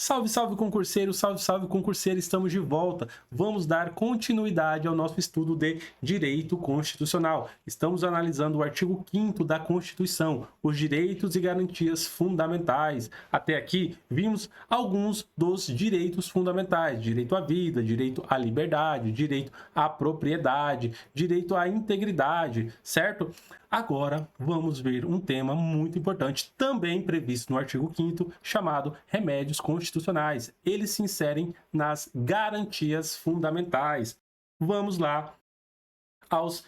Salve, salve concurseiro, salve, salve concurseiro, estamos de volta. Vamos dar continuidade ao nosso estudo de Direito Constitucional. Estamos analisando o artigo 5º da Constituição, os direitos e garantias fundamentais. Até aqui, vimos alguns dos direitos fundamentais: direito à vida, direito à liberdade, direito à propriedade, direito à integridade, certo? Agora, vamos ver um tema muito importante, também previsto no artigo 5º, chamado remédios constitucionais. Eles se inserem nas garantias fundamentais. Vamos lá aos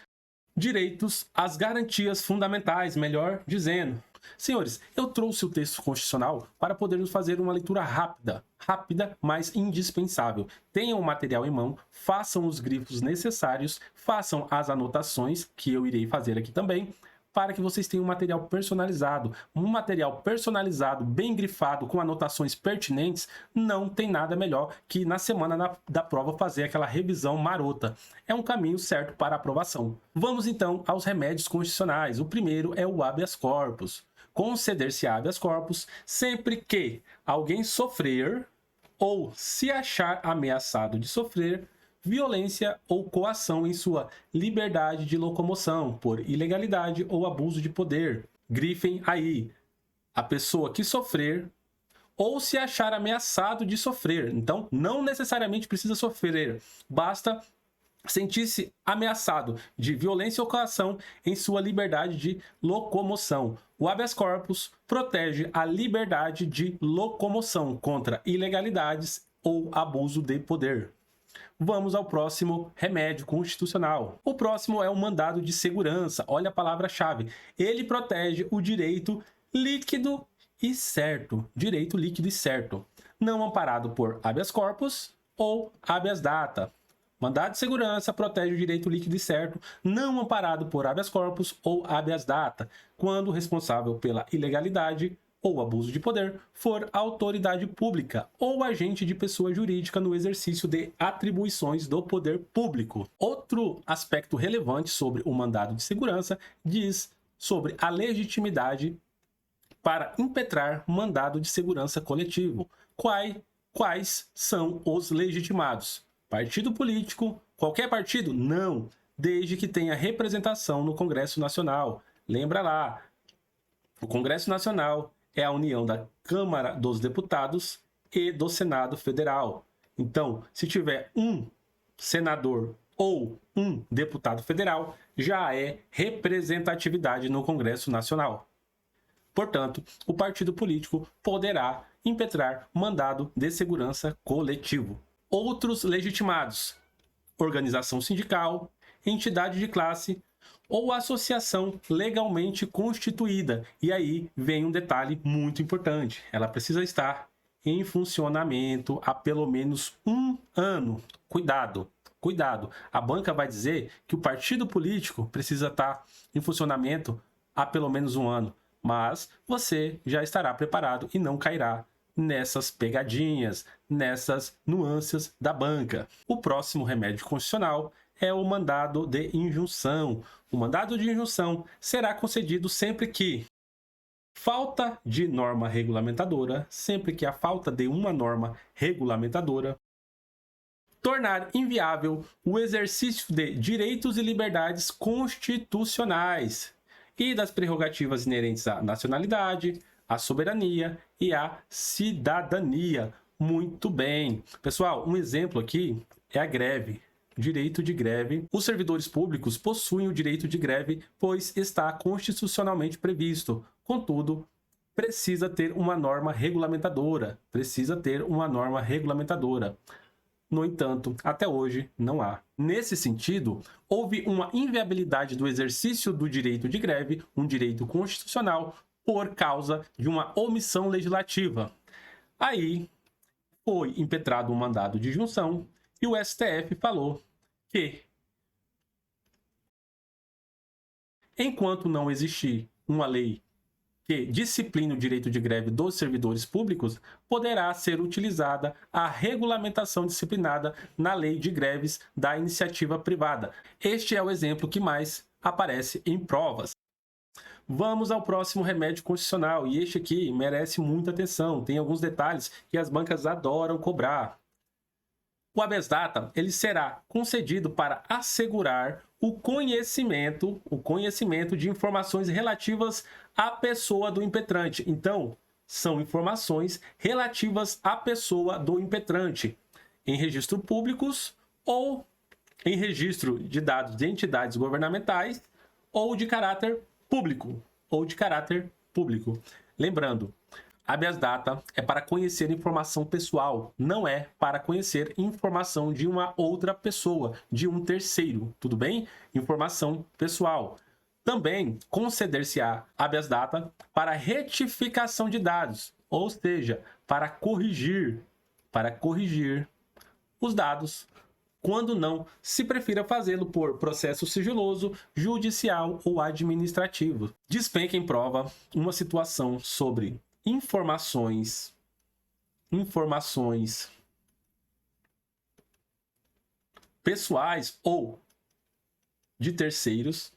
direitos, às garantias fundamentais, melhor dizendo. Senhores, eu trouxe o texto constitucional para podermos fazer uma leitura rápida, mas indispensável. Tenham o material em mão, façam os grifos necessários, façam as anotações, que eu irei fazer aqui também, para que vocês tenham um material personalizado. Um material personalizado, bem grifado, com anotações pertinentes, não tem nada melhor que na semana da prova fazer aquela revisão marota. É um caminho certo para a aprovação. Vamos então aos remédios constitucionais. O primeiro é o habeas corpus. Conceder-se habeas corpus sempre que alguém sofrer ou se achar ameaçado de sofrer violência ou coação em sua liberdade de locomoção por ilegalidade ou abuso de poder. Grifem aí: a pessoa que sofrer ou se achar ameaçado de sofrer. Então, não necessariamente precisa sofrer, basta sentir-se ameaçado de violência ou coação em sua liberdade de locomoção. O habeas corpus protege a liberdade de locomoção contra ilegalidades ou abuso de poder. Vamos ao próximo remédio constitucional. O próximo é o mandado de segurança. Olha a palavra-chave. Ele protege o direito líquido e certo. Direito líquido e certo. Não amparado por habeas corpus ou habeas data. Mandado de segurança protege o direito líquido e certo, não amparado por habeas corpus ou habeas data, quando o responsável pela ilegalidade ou abuso de poder for autoridade pública ou agente de pessoa jurídica no exercício de atribuições do poder público. Outro aspecto relevante sobre o mandado de segurança diz sobre a legitimidade para impetrar mandado de segurança coletivo. Quais são os legitimados? Partido político, qualquer partido? Não, desde que tenha representação no Congresso Nacional. Lembra lá, o Congresso Nacional é a união da Câmara dos Deputados e do Senado Federal. Então, se tiver um senador ou um deputado federal, já é representatividade no Congresso Nacional. Portanto, o partido político poderá impetrar mandado de segurança coletivo. Outros legitimados: organização sindical, entidade de classe ou associação legalmente constituída. E aí vem um detalhe muito importante: ela precisa estar em funcionamento há pelo menos um ano. Cuidado, cuidado. A banca vai dizer que o partido político precisa estar em funcionamento há pelo menos um ano, mas você já estará preparado e não cairá nessas pegadinhas, nessas nuances da banca. O próximo remédio constitucional é o mandado de injunção. O mandado de injunção será concedido sempre que falta de norma regulamentadora, sempre que a falta de uma norma regulamentadora tornar inviável o exercício de direitos e liberdades constitucionais e das prerrogativas inerentes à nacionalidade, a soberania e a cidadania. Muito bem. Pessoal, um exemplo aqui é a greve. Direito de greve. Os servidores públicos possuem o direito de greve, pois está constitucionalmente previsto. Contudo, precisa ter uma norma regulamentadora. No entanto, até hoje não há. Nesse sentido, houve uma inviabilidade do exercício do direito de greve, um direito constitucional, por causa de uma omissão legislativa. Aí foi impetrado um mandado de injunção e o STF falou que, enquanto não existir uma lei que discipline o direito de greve dos servidores públicos, poderá ser utilizada a regulamentação disciplinada na lei de greves da iniciativa privada. Este é o exemplo que mais aparece em provas. Vamos ao próximo remédio constitucional, e este aqui merece muita atenção, tem alguns detalhes que as bancas adoram cobrar. O habeas data, ele será concedido para assegurar o conhecimento de informações relativas à pessoa do impetrante. Então, são informações relativas à pessoa do impetrante, em registros públicos ou em registro de dados de entidades governamentais ou de caráter público. Lembrando, habeas data é para conhecer informação pessoal, não é para conhecer informação de uma outra pessoa, de um terceiro, tudo bem? Informação pessoal. Também conceder-se-á habeas data para retificação de dados, ou seja, para corrigir os dados, quando não se prefira fazê-lo por processo sigiloso, judicial ou administrativo. Despenca em prova uma situação sobre informações pessoais ou de terceiros,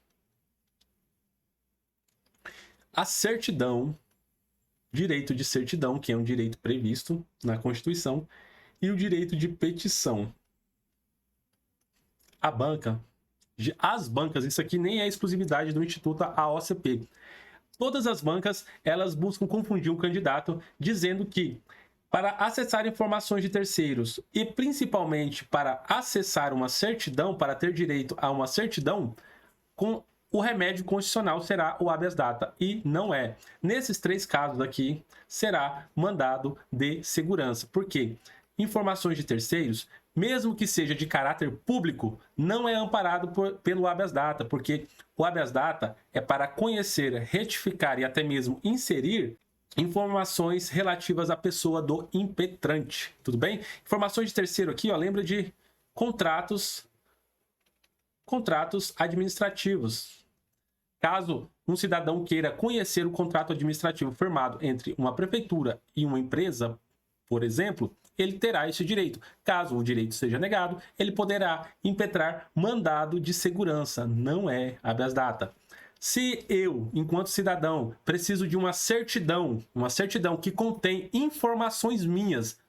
a certidão, direito de certidão, que é um direito previsto na Constituição, e o direito de petição. As bancas, isso aqui nem é exclusividade do Instituto AOCP. Todas as bancas, elas buscam confundir um candidato, dizendo que para acessar informações de terceiros e principalmente para acessar uma certidão, para ter direito a uma certidão, com o remédio constitucional será o habeas data, e não é. Nesses 3 casos aqui, será mandado de segurança. Por quê? Informações de terceiros, mesmo que seja de caráter público, não é amparado pelo habeas data, porque o habeas data é para conhecer, retificar e até mesmo inserir informações relativas à pessoa do impetrante, tudo bem? Informações de terceiro aqui, ó, lembra de contratos administrativos. Caso um cidadão queira conhecer o contrato administrativo firmado entre uma prefeitura e uma empresa, por exemplo, ele terá esse direito. Caso o direito seja negado, ele poderá impetrar mandado de segurança, não é habeas data. Se eu, enquanto cidadão, preciso de uma certidão que contém informações minhas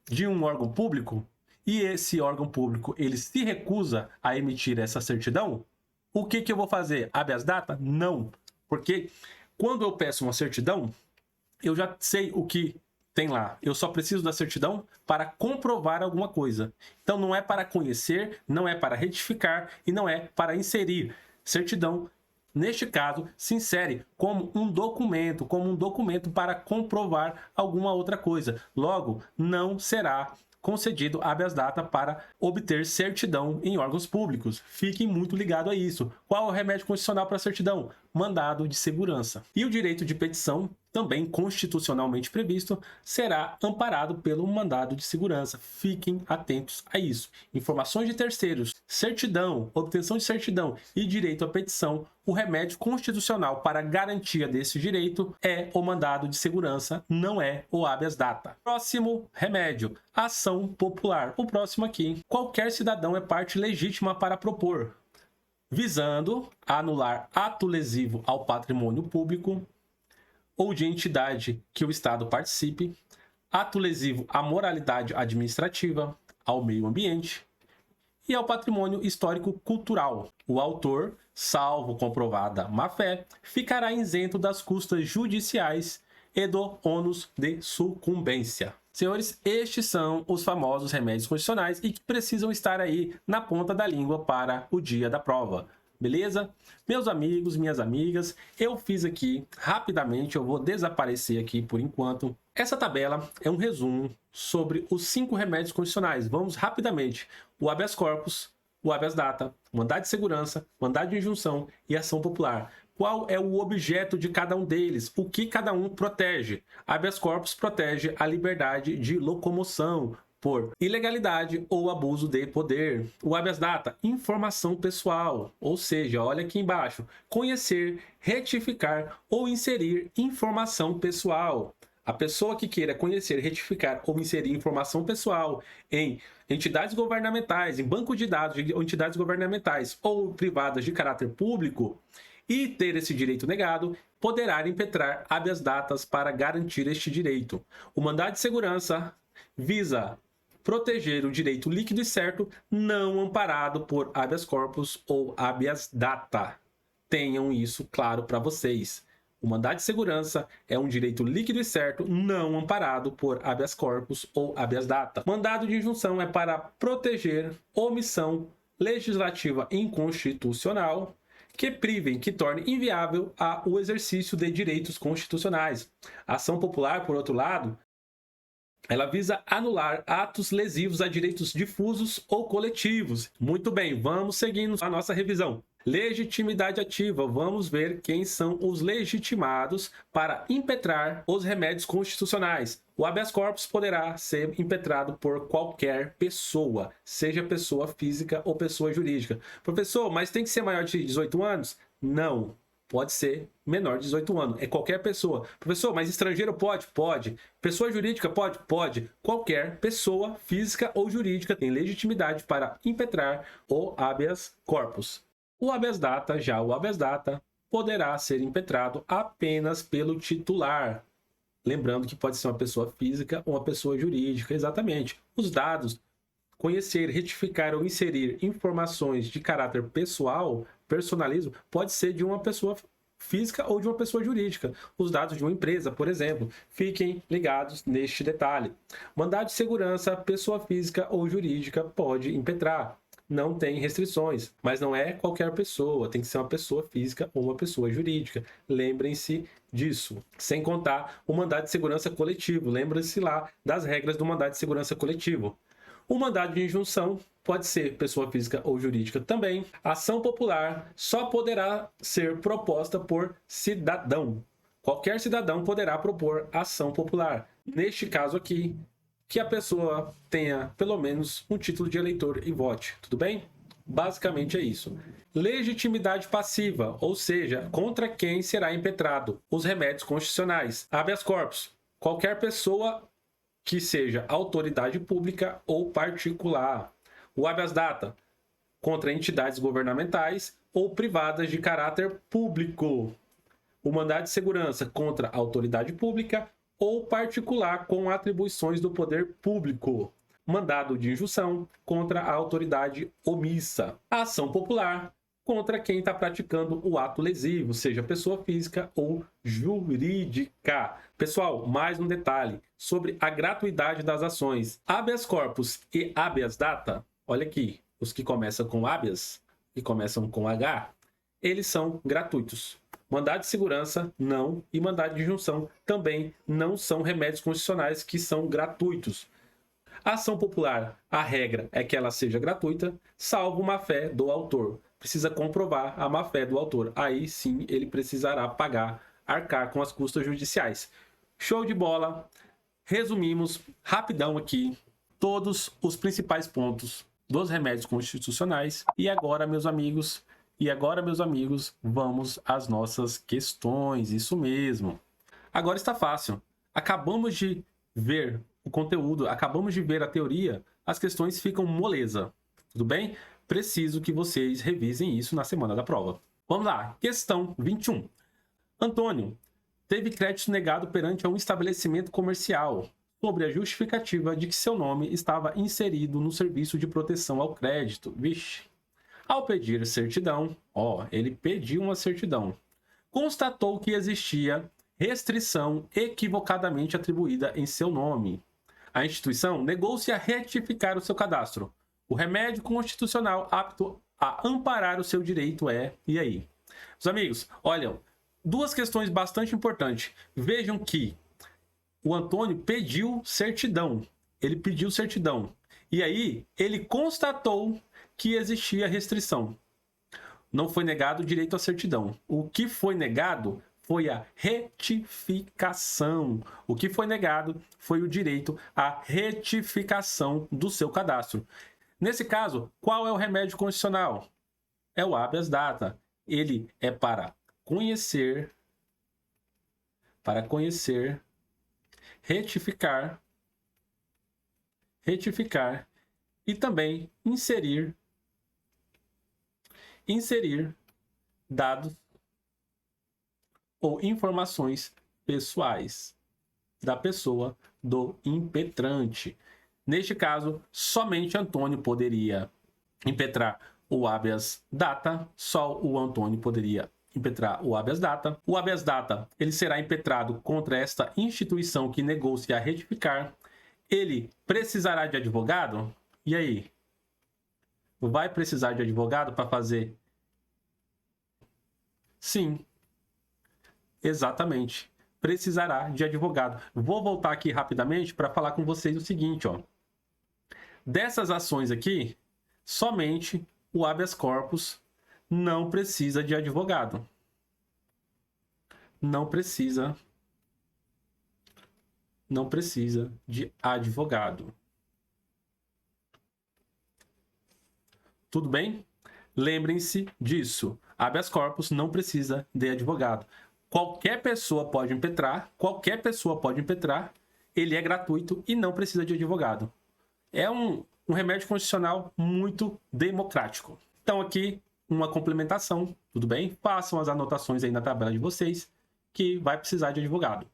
de um órgão público, e esse órgão público ele se recusa a emitir essa certidão, o que eu vou fazer? Habeas data? Não. Porque quando eu peço uma certidão, eu já sei o que tem lá. Eu só preciso da certidão para comprovar alguma coisa. Então não é para conhecer, não é para retificar e não é para inserir. Certidão, neste caso, se insere como um documento para comprovar alguma outra coisa. Logo, não será concedido habeas data para obter certidão em órgãos públicos. Fiquem muito ligados a isso. Qual é o remédio constitucional para certidão? Mandado de segurança. E o direito de petição, também constitucionalmente previsto, será amparado pelo mandado de segurança. Fiquem atentos a isso. Informações de terceiros, certidão, obtenção de certidão e direito à petição, o remédio constitucional para garantia desse direito é o mandado de segurança, não é o habeas data. Próximo remédio, ação popular. O próximo aqui, qualquer cidadão é parte legítima para propor, visando anular ato lesivo ao patrimônio público ou de entidade que o Estado participe, ato lesivo à moralidade administrativa, ao meio ambiente e ao patrimônio histórico-cultural. O autor, salvo comprovada má-fé, ficará isento das custas judiciais e do ônus de sucumbência. Senhores, estes são os famosos remédios constitucionais e que precisam estar aí na ponta da língua para o dia da prova. Beleza? Meus amigos, minhas amigas, eu fiz aqui rapidamente, eu vou desaparecer aqui por enquanto. Essa tabela é um resumo sobre os 5 remédios constitucionais. Vamos rapidamente. O habeas corpus, o habeas data, mandado de segurança, mandado de injunção e ação popular. Qual é o objeto de cada um deles? O que cada um protege? Habeas corpus protege a liberdade de locomoção por ilegalidade ou abuso de poder. O habeas data, informação pessoal, ou seja, olha aqui embaixo, conhecer, retificar ou inserir informação pessoal. A pessoa que queira conhecer, retificar ou inserir informação pessoal em entidades governamentais, em banco de dados de entidades governamentais ou privadas de caráter público, e ter esse direito negado, poderá impetrar habeas datas para garantir este direito. O mandado de segurança visa proteger o direito líquido e certo não amparado por habeas corpus ou habeas data. Tenham isso claro para vocês. O mandado de segurança é um direito líquido e certo não amparado por habeas corpus ou habeas data. Mandado de injunção é para proteger omissão legislativa inconstitucional que privem, que torne inviável o exercício de direitos constitucionais. A ação popular, por outro lado, ela visa anular atos lesivos a direitos difusos ou coletivos. Muito bem, vamos seguindo a nossa revisão. Legitimidade ativa. Vamos ver quem são os legitimados para impetrar os remédios constitucionais. O habeas corpus poderá ser impetrado por qualquer pessoa, seja pessoa física ou pessoa jurídica. Professor, mas tem que ser maior de 18 anos? Não. Pode ser menor de 18 anos. É qualquer pessoa. Professor, mas estrangeiro pode? Pode. Pessoa jurídica pode? Pode. Qualquer pessoa física ou jurídica tem legitimidade para impetrar o habeas corpus. O habeas data, já o habeas data, poderá ser impetrado apenas pelo titular. Lembrando que pode ser uma pessoa física ou uma pessoa jurídica, exatamente. Os dados, conhecer, retificar ou inserir informações de caráter pessoal, personalismo, pode ser de uma pessoa física ou de uma pessoa jurídica. Os dados de uma empresa, por exemplo. Fiquem ligados neste detalhe. Mandado de segurança, pessoa física ou jurídica pode impetrar. Não tem restrições, mas não é qualquer pessoa, tem que ser uma pessoa física ou uma pessoa jurídica. Lembrem-se disso. Sem contar o mandado de segurança coletivo. Lembrem-se lá das regras do mandado de segurança coletivo. O mandado de injunção pode ser pessoa física ou jurídica também. A ação popular só poderá ser proposta por cidadão. Qualquer cidadão poderá propor ação popular. Neste caso aqui, que a pessoa tenha pelo menos um título de eleitor e vote, tudo bem? Basicamente é isso. Legitimidade passiva, ou seja, contra quem será impetrado os remédios constitucionais. Habeas corpus, qualquer pessoa que seja autoridade pública ou particular. O habeas data, contra entidades governamentais ou privadas de caráter público. O mandado de segurança, contra autoridade pública ou particular com atribuições do poder público. Mandado de injunção contra a autoridade omissa. A ação popular contra quem está praticando o ato lesivo, seja pessoa física ou jurídica. Pessoal, mais um detalhe sobre a gratuidade das ações. Habeas corpus e habeas data, olha aqui, os que começam com habeas e começam com H, eles são gratuitos. Mandado de segurança, não, e mandado de injunção também não são remédios constitucionais que são gratuitos. A ação popular, a regra é que ela seja gratuita, salvo má-fé do autor. Precisa comprovar a má-fé do autor. Aí sim ele precisará pagar, arcar com as custas judiciais. Show de bola! Resumimos rapidão aqui todos os principais pontos dos remédios constitucionais. E agora, meus amigos, vamos às nossas questões. Isso mesmo. Agora está fácil. Acabamos de ver o conteúdo, acabamos de ver a teoria, as questões ficam moleza. Tudo bem? Preciso que vocês revisem isso na semana da prova. Vamos lá. Questão 21. Antônio teve crédito negado perante um estabelecimento comercial sobre a justificativa de que seu nome estava inserido no serviço de proteção ao crédito. Vixe. Ao pedir certidão, ele pediu uma certidão, constatou que existia restrição equivocadamente atribuída em seu nome. A instituição negou-se a retificar o seu cadastro. O remédio constitucional apto a amparar o seu direito é... E aí? Meus amigos, olha, duas questões bastante importantes. Vejam que o Antônio pediu certidão. Ele pediu certidão. E aí, ele constatou que existia restrição. Não foi negado o direito à certidão. O que foi negado foi a retificação. O que foi negado foi o direito à retificação do seu cadastro. Nesse caso, qual é o remédio constitucional? É o habeas data. Ele é para conhecer, retificar e também inserir dados ou informações pessoais da pessoa do impetrante. Neste caso, somente Antônio poderia impetrar o habeas data, só o Antônio poderia impetrar o habeas data. O habeas data ele será impetrado contra esta instituição que negou-se a retificar. Ele precisará de advogado? E aí? Vai precisar de advogado para fazer? Sim, exatamente. Precisará de advogado. Vou voltar aqui rapidamente para falar com vocês o seguinte, ó. Dessas ações aqui, somente o habeas corpus não precisa de advogado. Não precisa de advogado. Tudo bem? Lembrem-se disso. Habeas corpus não precisa de advogado. Qualquer pessoa pode impetrar, ele é gratuito e não precisa de advogado. É um remédio constitucional muito democrático. Então aqui, uma complementação, tudo bem? Façam as anotações aí na tabela de vocês, que vai precisar de advogado.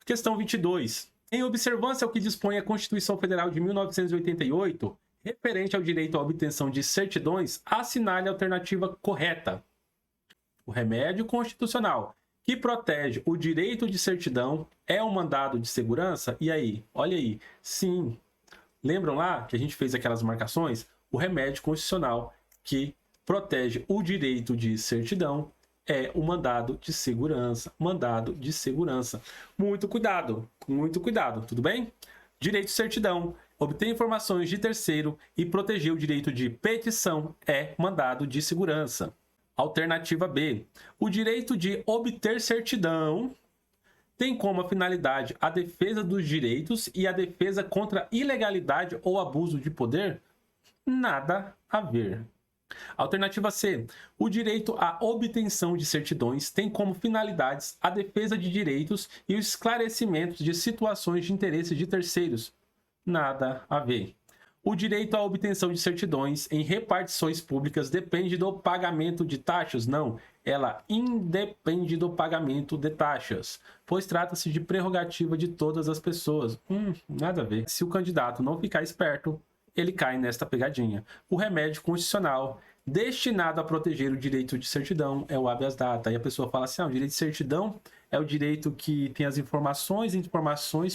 Questão 22. Em observância ao que dispõe a Constituição Federal de 1988, referente ao direito à obtenção de certidões, assinale a alternativa correta. O remédio constitucional que protege o direito de certidão é um mandado de segurança? E aí? Olha aí. Sim. Lembram lá que a gente fez aquelas marcações? O remédio constitucional que protege o direito de certidão é o mandado de segurança. Mandado de segurança. Muito cuidado, tudo bem? Direito de certidão, obter informações de terceiro e proteger o direito de petição é mandado de segurança. Alternativa B. O direito de obter certidão tem como finalidade a defesa dos direitos e a defesa contra ilegalidade ou abuso de poder? Nada a ver. Alternativa C. O direito à obtenção de certidões tem como finalidades a defesa de direitos e o esclarecimento de situações de interesse de terceiros? Nada a ver. O direito à obtenção de certidões em repartições públicas depende do pagamento de taxas? Não, ela independe do pagamento de taxas, pois trata-se de prerrogativa de todas as pessoas. Nada a ver. Se o candidato não ficar esperto, ele cai nesta pegadinha. O remédio constitucional destinado a proteger o direito de certidão é o habeas data. Aí a pessoa fala assim, o direito de certidão é o direito que tem as informações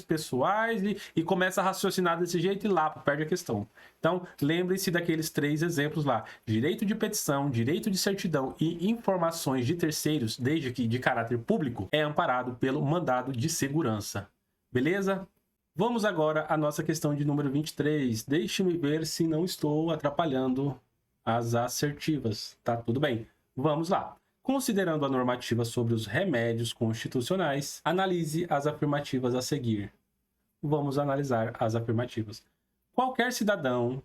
pessoais e começa a raciocinar desse jeito e lá perde a questão. Então, lembrem-se daqueles 3 exemplos lá. Direito de petição, direito de certidão e informações de terceiros, desde que de caráter público, é amparado pelo mandado de segurança. Beleza? Vamos agora à nossa questão de número 23. Deixe-me ver se não estou atrapalhando as assertivas. Tá tudo bem. Vamos lá. Considerando a normativa sobre os remédios constitucionais, analise as afirmativas a seguir. Vamos analisar as afirmativas. Qualquer cidadão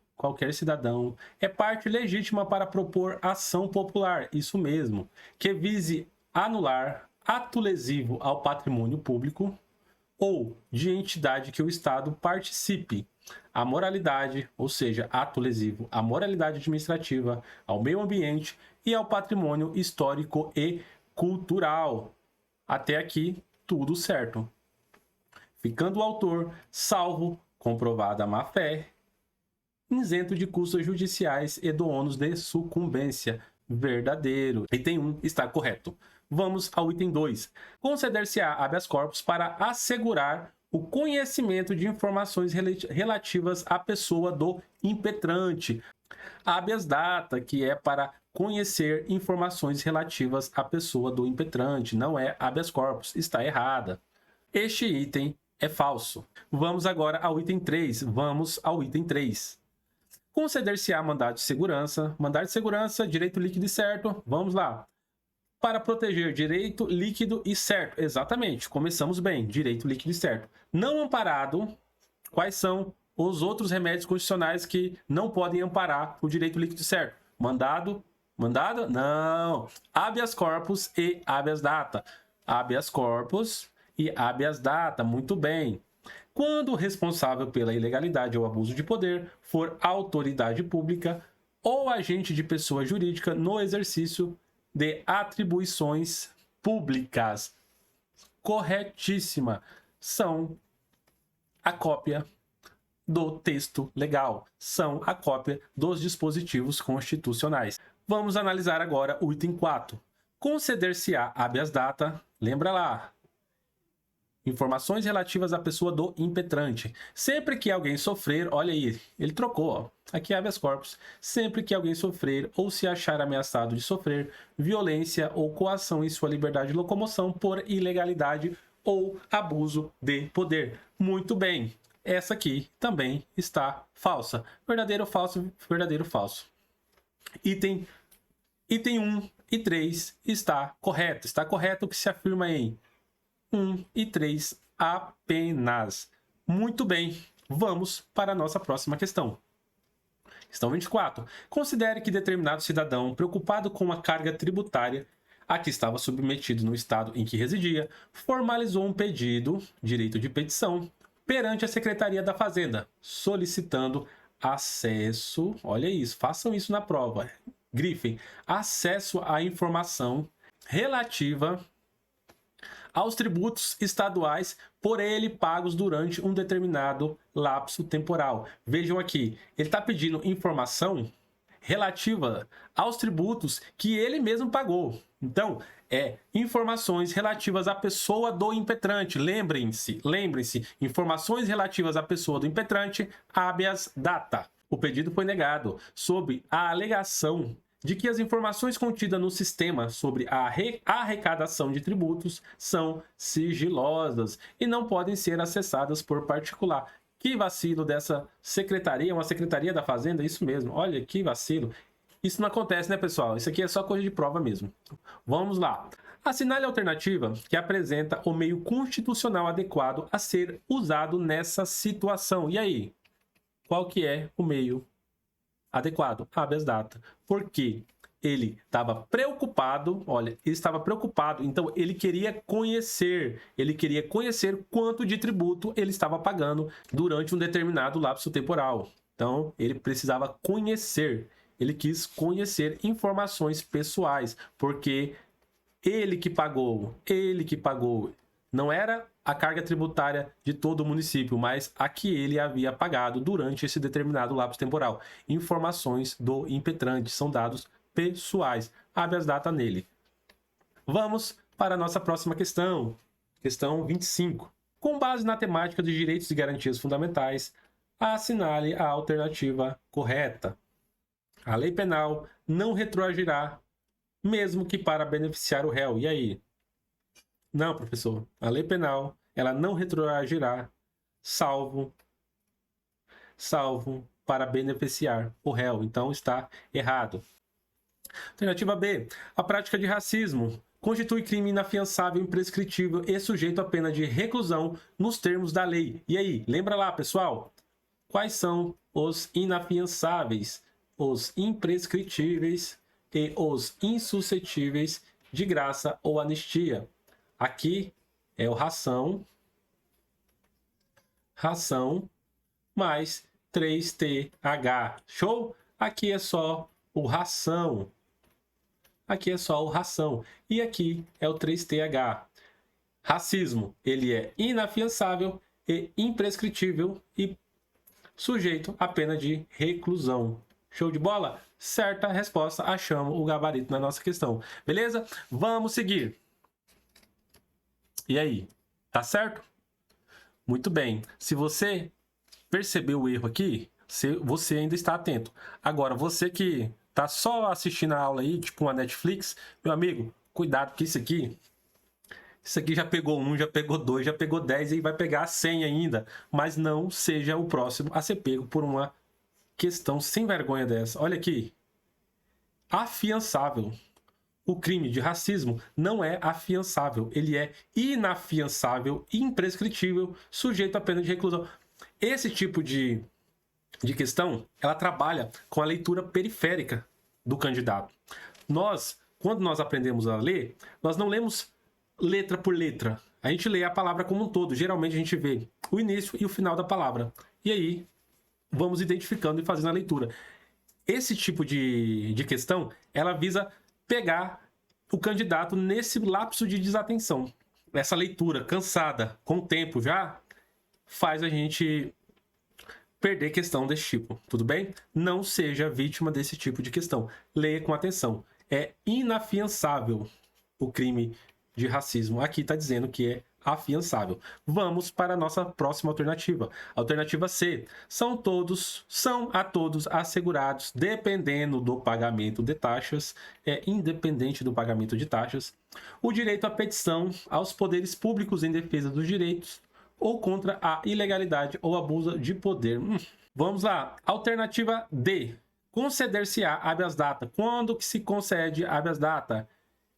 é parte legítima para propor ação popular, isso mesmo, que vise anular ato lesivo ao patrimônio público ou de entidade que o Estado participe, a moralidade, ou seja, ato lesivo, à moralidade administrativa, ao meio ambiente e ao patrimônio histórico e cultural. Até aqui, tudo certo. Ficando o autor salvo, comprovada a má-fé, isento de custas judiciais e do ônus de sucumbência. Verdadeiro. Item 1 está correto. Vamos ao item 2. Conceder-se-á habeas corpus para assegurar o conhecimento de informações relativas à pessoa do impetrante. Habeas data, que é para conhecer informações relativas à pessoa do impetrante, não é habeas corpus, está errada. Este item é falso. Vamos agora ao item 3. Conceder-se-á mandado de segurança. Mandado de segurança, direito líquido e certo. Vamos lá. Para proteger direito líquido e certo. Exatamente, começamos bem. Direito líquido e certo. Não amparado. Quais são os outros remédios constitucionais que não podem amparar o direito líquido e certo? Mandado? Não. Habeas corpus e habeas data. Habeas corpus e habeas data. Muito bem. Quando o responsável pela ilegalidade ou abuso de poder for autoridade pública ou agente de pessoa jurídica no exercício de atribuições públicas. Corretíssima. São a cópia do texto legal, são a cópia dos dispositivos constitucionais. Vamos analisar agora o item 4. Conceder-se-á habeas data, lembra lá, informações relativas à pessoa do impetrante. Sempre que alguém sofrer, olha aí, ele trocou, ó, aqui é habeas corpus. Sempre que alguém sofrer ou se achar ameaçado de sofrer violência ou coação em sua liberdade de locomoção por ilegalidade ou abuso de poder. Muito bem, essa aqui também está falsa. Verdadeiro ou falso? Verdadeiro ou falso. Item 1 e 3 está correto. Está correto o que se afirma em 1 e 3 apenas. Muito bem, vamos para a nossa próxima questão. Questão 24. Considere que determinado cidadão, preocupado com a carga tributária a que estava submetido no estado em que residia, formalizou um pedido, direito de petição, perante a Secretaria da Fazenda, solicitando acesso, olha isso, façam isso na prova, grifem, acesso à informação relativa aos tributos estaduais por ele pagos durante um determinado lapso temporal. Vejam aqui, ele está pedindo informação relativa aos tributos que ele mesmo pagou. Então, informações relativas à pessoa do impetrante. Lembrem-se, informações relativas à pessoa do impetrante, habeas data. O pedido foi negado sob a alegação de que as informações contidas no sistema sobre a arrecadação de tributos são sigilosas e não podem ser acessadas por particular. Que vacilo dessa secretaria, uma secretaria da Fazenda, isso mesmo, olha que vacilo. Isso não acontece, né, pessoal? Isso aqui é só coisa de prova mesmo. Vamos lá. Assinale a alternativa que apresenta o meio constitucional adequado a ser usado nessa situação. E aí? Qual que é o meio adequado? Habeas data. Porque ele estava preocupado, olha, ele estava preocupado, então ele queria conhecer quanto de tributo ele estava pagando durante um determinado lapso temporal. Então, ele precisava conhecer, ele quis conhecer informações pessoais, porque ele que pagou, não era a carga tributária de todo o município, mas a que ele havia pagado durante esse determinado lapso temporal. Informações do impetrante são dados pessoais. Habeas data nele. Vamos para a nossa próxima questão. Questão 25. Com base na temática de direitos e garantias fundamentais, assinale a alternativa correta. A lei penal não retroagirá, mesmo que para beneficiar o réu. E aí? Não, professor. A lei penal, ela não retroagirá, salvo para beneficiar o réu. Então, está errado. Alternativa B. A prática de racismo constitui crime inafiançável, imprescritível e sujeito a pena de reclusão nos termos da lei. E aí? Lembra lá, pessoal? Quais são os inafiançáveis, os imprescritíveis e os insuscetíveis de graça ou anistia? Aqui é o ração mais 3TH. Show? Aqui é só o ração. E aqui é o 3TH. Racismo, ele é inafiançável e imprescritível e sujeito à pena de reclusão. Show de bola? Certa resposta, achamos o gabarito na nossa questão. Beleza? Vamos seguir. E aí? Tá certo? Muito bem. Se você percebeu o erro aqui, você ainda está atento. Agora, você que tá só assistindo a aula aí, tipo uma Netflix, meu amigo, cuidado, porque isso aqui já pegou 1, já pegou 2, já pegou 10 e vai pegar 100 ainda. Mas não seja o próximo a ser pego por uma questão sem vergonha dessa. Olha aqui. Afiançável. O crime de racismo não é afiançável, ele é inafiançável, imprescritível, sujeito à pena de reclusão. Esse tipo de questão, ela trabalha com a leitura periférica do candidato. Quando nós aprendemos a ler, nós não lemos letra por letra. A gente lê a palavra como um todo. Geralmente a gente vê o início e o final da palavra. E aí, vamos identificando e fazendo a leitura. Esse tipo de questão, ela visa pegar o candidato nesse lapso de desatenção. Essa leitura cansada, com o tempo já, faz a gente perder questão desse tipo, tudo bem? Não seja vítima desse tipo de questão. Leia com atenção. É inafiançável o crime de racismo. Aqui está dizendo que é afiançável. Vamos para a nossa próxima alternativa. Alternativa C. São a todos assegurados, dependendo do pagamento de taxas, independente do pagamento de taxas, o direito à petição aos poderes públicos em defesa dos direitos ou contra a ilegalidade ou abuso de poder. Vamos lá. Alternativa D. Conceder-se-á habeas data. Quando que se concede habeas data?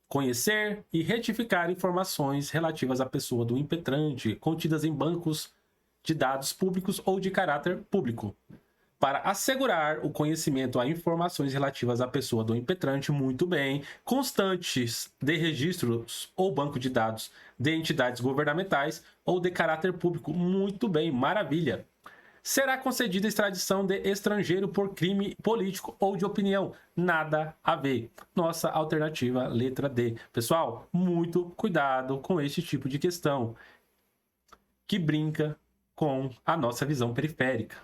Conhecer e retificar informações relativas à pessoa do impetrante, contidas em bancos de dados públicos ou de caráter público. Para assegurar o conhecimento a informações relativas à pessoa do impetrante, muito bem, constantes de registros ou banco de dados de entidades governamentais ou de caráter público, muito bem, maravilha. Será concedida extradição de estrangeiro por crime político ou de opinião. Nada a ver. Nossa alternativa, letra D. Pessoal, muito cuidado com este tipo de questão que brinca com a nossa visão periférica.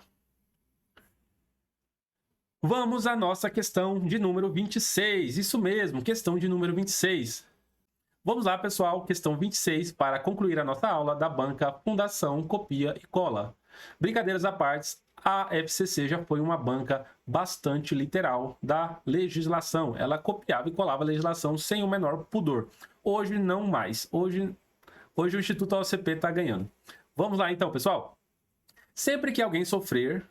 Vamos à nossa questão de número 26. Isso mesmo, questão de número 26. Vamos lá, pessoal, questão 26, para concluir a nossa aula da banca Fundação Copia e Cola. Brincadeiras à parte, a FCC já foi uma banca bastante literal da legislação. Ela copiava e colava a legislação sem o menor pudor. Hoje não mais. Hoje o Instituto OCP está ganhando. Vamos lá então, pessoal. Sempre que alguém sofrer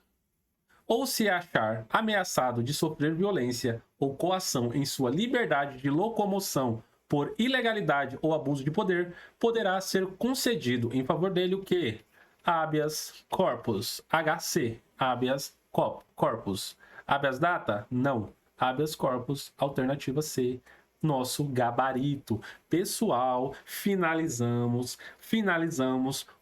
ou se achar ameaçado de sofrer violência ou coação em sua liberdade de locomoção por ilegalidade ou abuso de poder, poderá ser concedido em favor dele o quê? Habeas corpus, HC, habeas corpus. Habeas data? Não. Habeas corpus, alternativa C, nosso gabarito. Pessoal, finalizamos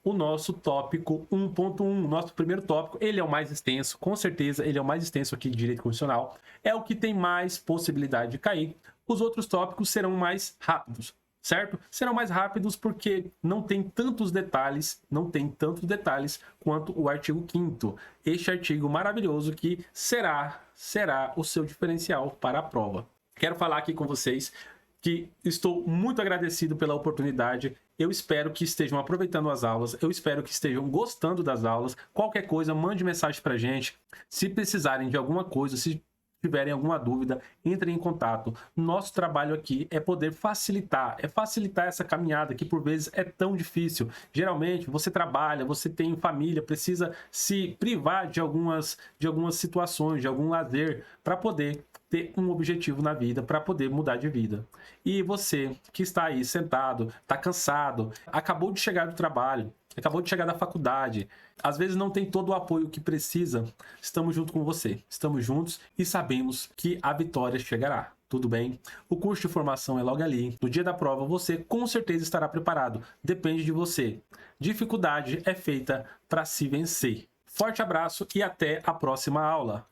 o nosso tópico 1.1, nosso primeiro tópico. Ele é o mais extenso, com certeza, ele é o mais extenso aqui de direito constitucional. É o que tem mais possibilidade de cair. Os outros tópicos serão mais rápidos, certo? Serão mais rápidos porque não tem tantos detalhes quanto o artigo 5º. Este artigo maravilhoso que será o seu diferencial para a prova. Quero falar aqui com vocês que estou muito agradecido pela oportunidade. Eu espero que estejam aproveitando as aulas, eu espero que estejam gostando das aulas. Qualquer coisa, mande mensagem pra gente. Se precisarem de alguma coisa, se tiverem alguma dúvida, entrem em contato. Nosso trabalho aqui é poder facilitar essa caminhada que por vezes é tão difícil. Geralmente você trabalha, você tem família, precisa se privar de algumas situações, de algum lazer para poder ter um objetivo na vida, para poder mudar de vida. E você que está aí sentado, está cansado, acabou de chegar do trabalho, acabou de chegar da faculdade, às vezes não tem todo o apoio que precisa, estamos junto com você. Estamos juntos e sabemos que a vitória chegará. Tudo bem? O curso de formação é logo ali. No dia da prova, você com certeza estará preparado. Depende de você. Dificuldade é feita para se vencer. Forte abraço e até a próxima aula.